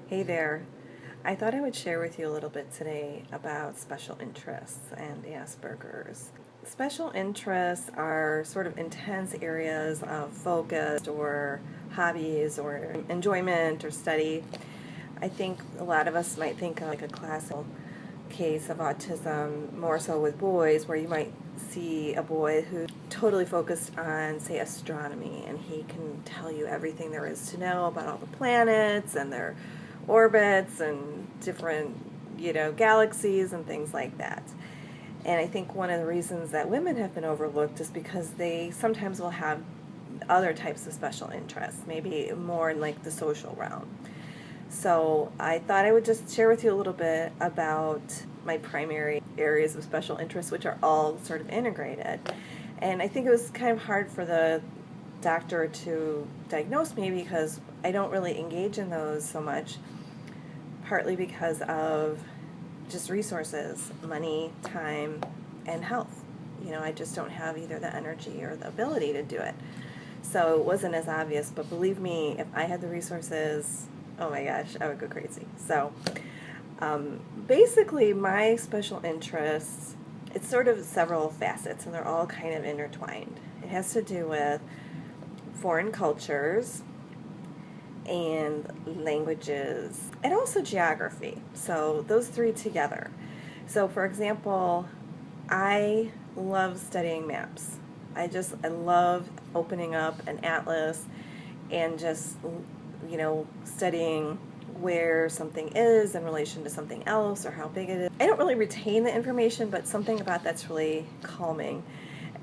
Hey there. I thought I would share with you a little bit today about special interests and Asperger's. Special interests are sort of intense areas of focus or hobbies or enjoyment or study. I think a lot of us might think of like a classical case of autism, more so with boys, where you might see a boy who's totally focused on, say, astronomy, and he can tell you everything there is to know about all the planets and their orbits and different, galaxies and things like that. And I think one of the reasons that women have been overlooked is because they sometimes will have other types of special interests, maybe more in like the social realm. So I thought I would just share with you a little bit about my primary areas of special interest, which are all sort of integrated. And I think it was kind of hard for the doctor to diagnose me because I don't really engage in those so much, partly because of just resources, money, time, and health. I just don't have either the energy or the ability to do it. So it wasn't as obvious, but believe me, if I had the resources, oh my gosh, I would go crazy. So basically my special interests, it's sort of several facets and they're all kind of intertwined. It has to do with foreign cultures and languages and also geography. So those three together. So for example, I love studying maps. I love opening up an atlas and just studying where something is in relation to something else or how big it is. I don't really retain the information, but something about that's really calming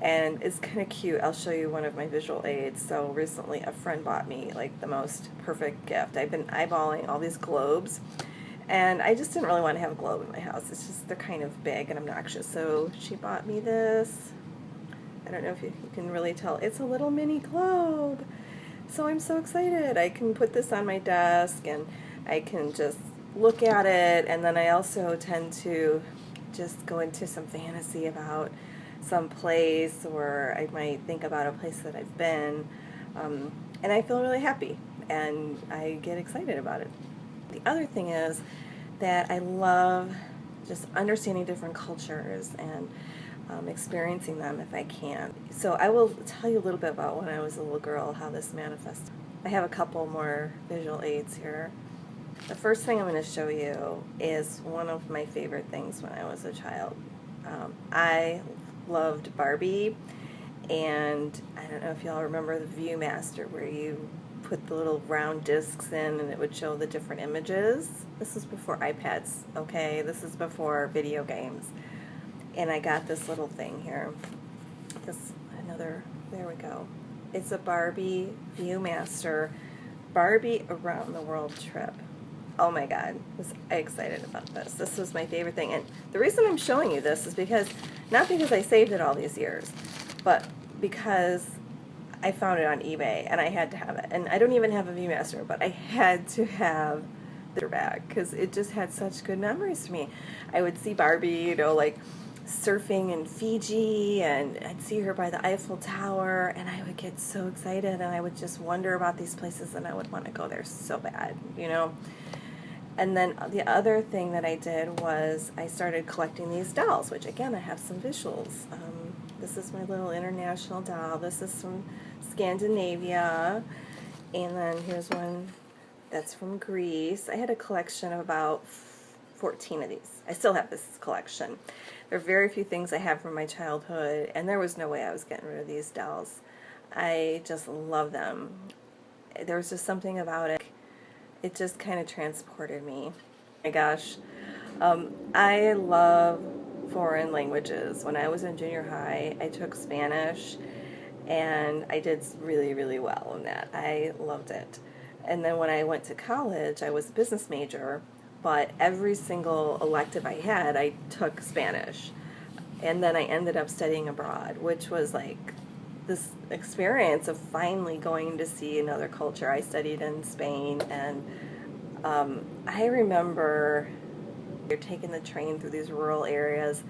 and it's kind of cute. I'll show you one of my visual aids. So recently a friend bought me like the most perfect gift. I've been eyeballing all these globes and I just didn't really want to have a globe in my house. It's just they're kind of big and obnoxious. So she bought me this. I don't know if you can really tell. It's a little mini globe. So I'm so excited. I can put this on my desk and I can just look at it, and then I also tend to just go into some fantasy about some place, or I might think about a place that I've been, and I feel really happy and I get excited about it. The other thing is that I love just understanding different cultures and experiencing them if I can. So I will tell you a little bit about when I was a little girl, how this manifested. I have a couple more visual aids here. The first thing I'm going to show you is one of my favorite things when I was a child. I loved Barbie, and I don't know if y'all remember the Viewmaster, where you put the little round discs in and it would show the different images. This was before iPads, okay? This is before video games. And I got this little thing here. There we go. It's a Barbie Viewmaster Barbie Around the World trip. Oh my God, was I excited about this. This was my favorite thing. And the reason I'm showing you this is because, not because I saved it all these years, but because I found it on eBay and I had to have it. And I don't even have a Viewmaster, but I had to have the bag because it just had such good memories to me. I would see Barbie, like surfing in Fiji, and I'd see her by the Eiffel Tower, and I would get so excited, and I would just wonder about these places, and I would want to go there so bad, And then the other thing that I did was I started collecting these dolls, which again, I have some visuals. This is my little international doll. This is from Scandinavia, and then here's one that's from Greece. I had a collection of about 14 of these. I still have this collection. There are very few things I have from my childhood, and there was no way I was getting rid of these dolls. I just love them. There was just something about it. It just kind of transported me. Oh my gosh. I love foreign languages. When I was in junior high, I took Spanish, and I did really, really well in that. I loved it. And then when I went to college, I was a business major, but every single elective I had, I took Spanish. And then I ended up studying abroad, which was like this experience of finally going to see another culture. I studied in Spain, and I remember you're taking the train through these rural areas,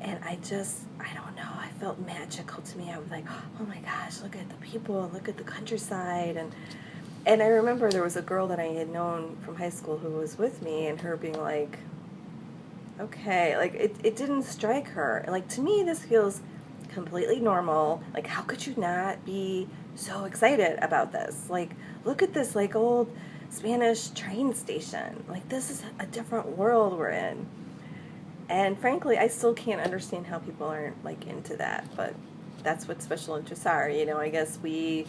and I don't know, I felt magical to me. I was like, oh my gosh, look at the people, look at the countryside, and And I remember there was a girl that I had known from high school who was with me, and her being like, okay, like it didn't strike her. Like, to me, this feels completely normal. Like, how could you not be so excited about this? Like, look at this, like, old Spanish train station. Like, this is a different world we're in. And frankly, I still can't understand how people aren't, like, into that, but that's what special interests are. You know, I guess we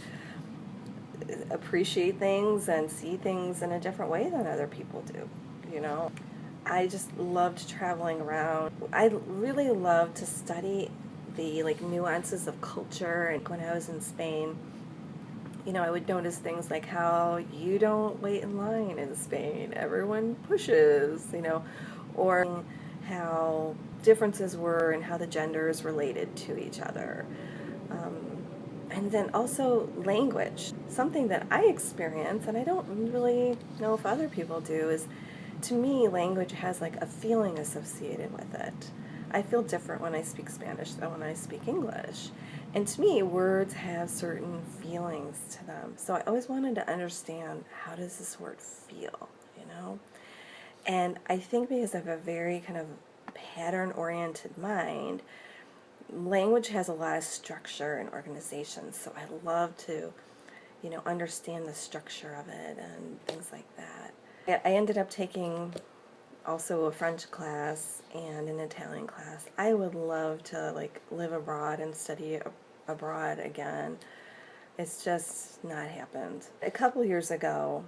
appreciate things and see things in a different way than other people do, you know. I just loved traveling around. I really loved to study the, like, nuances of culture. And when I was in Spain, you know, I would notice things like how you don't wait in line in Spain. Everyone pushes, you know, or how differences were and how the genders related to each other. And then also language. Something that I experience, and I don't really know if other people do, is, to me, language has like a feeling associated with it. I feel different when I speak Spanish than when I speak English. And to me, words have certain feelings to them. So I always wanted to understand, how does this word feel, you know? And I think because I have a very kind of pattern-oriented mind, language has a lot of structure and organization. So I love to, you know, understand the structure of it and things like that. I ended up taking also a French class and an Italian class. I would love to, like, live abroad and study abroad again. It's just not happened. A couple years ago,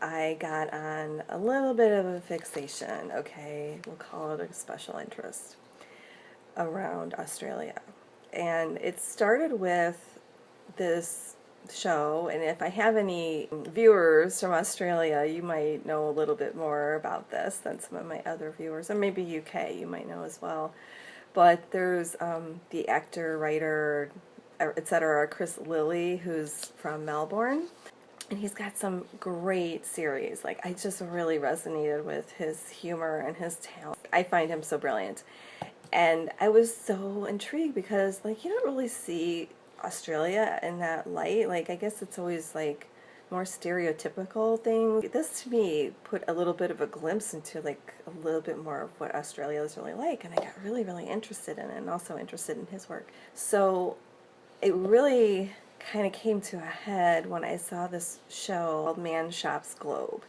I got on a little bit of a fixation, okay, we'll call it a special interest, around Australia. And it started with this show, and if I have any viewers from Australia, you might know a little bit more about this than some of my other viewers, and maybe UK you might know as well. But there's the actor, writer, etc., Chris Lilly, who's from Melbourne, and he's got some great series. Like, I just really resonated with his humor and his talent. I find him so brilliant. And I was so intrigued because, like, you don't really see Australia in that light. Like, I guess it's always, like, more stereotypical things. This, to me, put a little bit of a glimpse into, like, a little bit more of what Australia is really like. And I got really, really interested in it, and also interested in his work. So it really kind of came to a head when I saw this show called Man Shops Globe.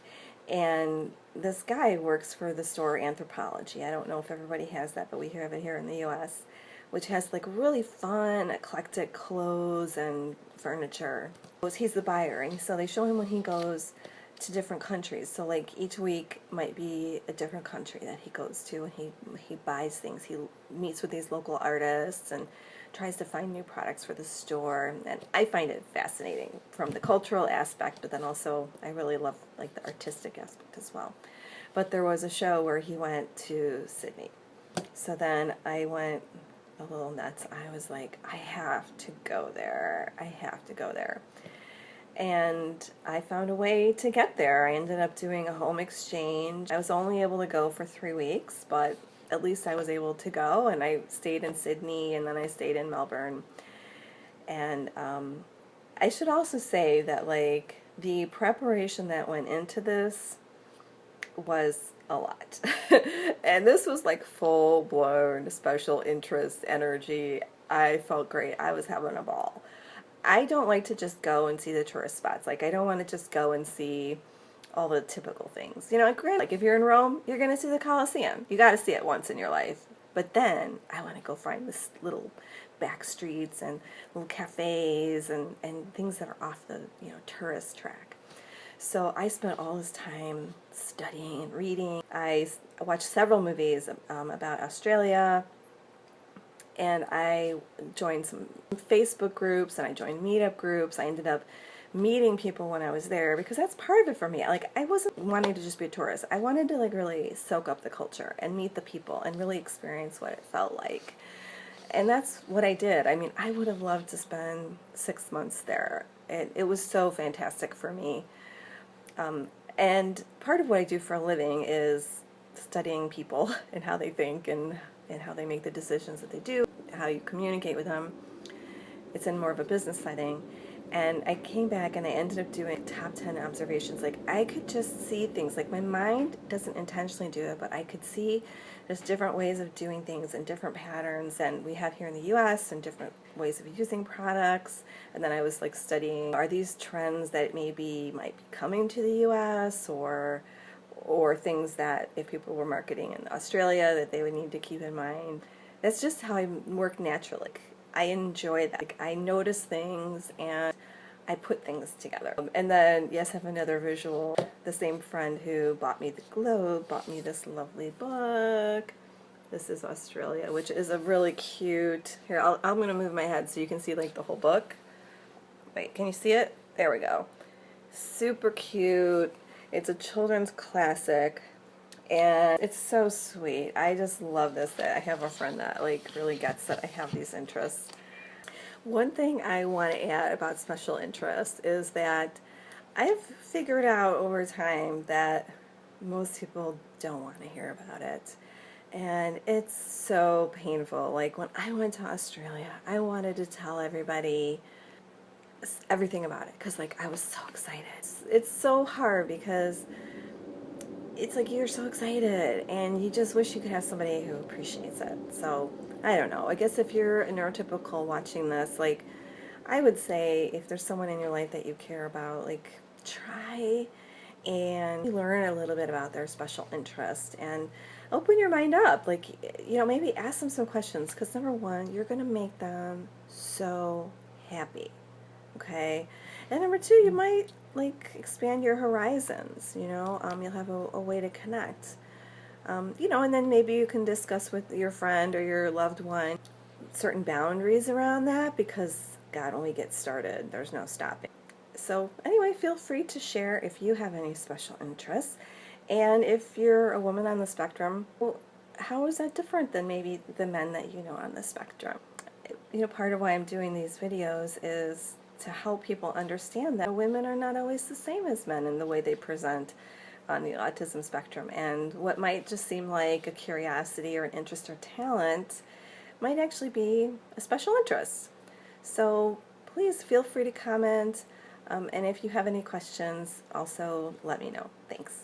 And this guy works for the store Anthropology. I don't know if everybody has that, but we have it here in the U.S., which has, like, really fun, eclectic clothes and furniture. He's the buyer, and so they show him when he goes to different countries. So, like, each week might be a different country that he goes to, and he buys things. He meets with these local artists and tries to find new products for the store. And I find it fascinating from the cultural aspect, but then also I really love, like, the artistic aspect as well. But there was a show where he went to Sydney. So then I went a little nuts. I was like, I have to go there. I have to go there. And I found a way to get there. I ended up doing a home exchange. I was only able to go for 3 weeks, but at least I was able to go, and I stayed in Sydney, and then I stayed in Melbourne. And I should also say that, like, the preparation that went into this was a lot. And this was, like, full-blown special interest energy. I felt great. I was having a ball. I don't like to just go and see the tourist spots. Like, I don't want to just go and see all the typical things. You know, like, if you're in Rome, you're going to see the Colosseum. You got to see it once in your life. But then I want to go find this little back streets and little cafes and things that are off the, you know, tourist track. So I spent all this time studying and reading. I watched several movies about Australia, and I joined some Facebook groups, and I joined meetup groups. I ended up meeting people when I was there, because that's part of it for me. Like, I wasn't wanting to just be a tourist. I wanted to, like, really soak up the culture and meet the people and really experience what it felt like. And that's what I did. I mean, I would have loved to spend 6 months there. It was so fantastic for me. And part of what I do for a living is studying people and how they think and how they make the decisions that they do, how you communicate with them. It's in more of a business setting. And I came back and I ended up doing top 10 observations. Like, I could just see things. Like, my mind doesn't intentionally do it, but I could see there's different ways of doing things and different patterns than we have here in the US and different ways of using products. And then I was like studying, are these trends that maybe might be coming to the US, or things that if people were marketing in Australia that they would need to keep in mind. That's just how I work naturally. I enjoy that. Like, I notice things and I put things together. And then, yes, I have another visual. The same friend who bought me the globe bought me this lovely book. This is Australia, which is a really cute... Here, I'm going to move my head so you can see like the whole book. Wait, can you see it? There we go. Super cute. It's a children's classic. And it's so sweet. I just love this, that I have a friend that like really gets that I have these interests. One thing I want to add about special interests is that I've figured out over time that most people don't want to hear about it. And it's so painful. Like, when I went to Australia, I wanted to tell everybody everything about it because like I was so excited. It's so hard because it's like you're so excited and you just wish you could have somebody who appreciates it. So I don't know. I guess if you're a neurotypical watching this, like, I would say if there's someone in your life that you care about, like, try and learn a little bit about their special interest and open your mind up. Like, you know, maybe ask them some questions because number one, you're going to make them so happy. Okay? And number two, you might like expand your horizons, you know, you'll have a way to connect, you know, and then maybe you can discuss with your friend or your loved one certain boundaries around that because, God, when we get started, there's no stopping. So anyway, feel free to share if you have any special interests, and if you're a woman on the spectrum, well, how is that different than maybe the men that you know on the spectrum? You know, part of why I'm doing these videos is to help people understand that women are not always the same as men in the way they present on the autism spectrum, and what might just seem like a curiosity or an interest or talent might actually be a special interest. So please feel free to comment, and if you have any questions, also let me know. Thanks.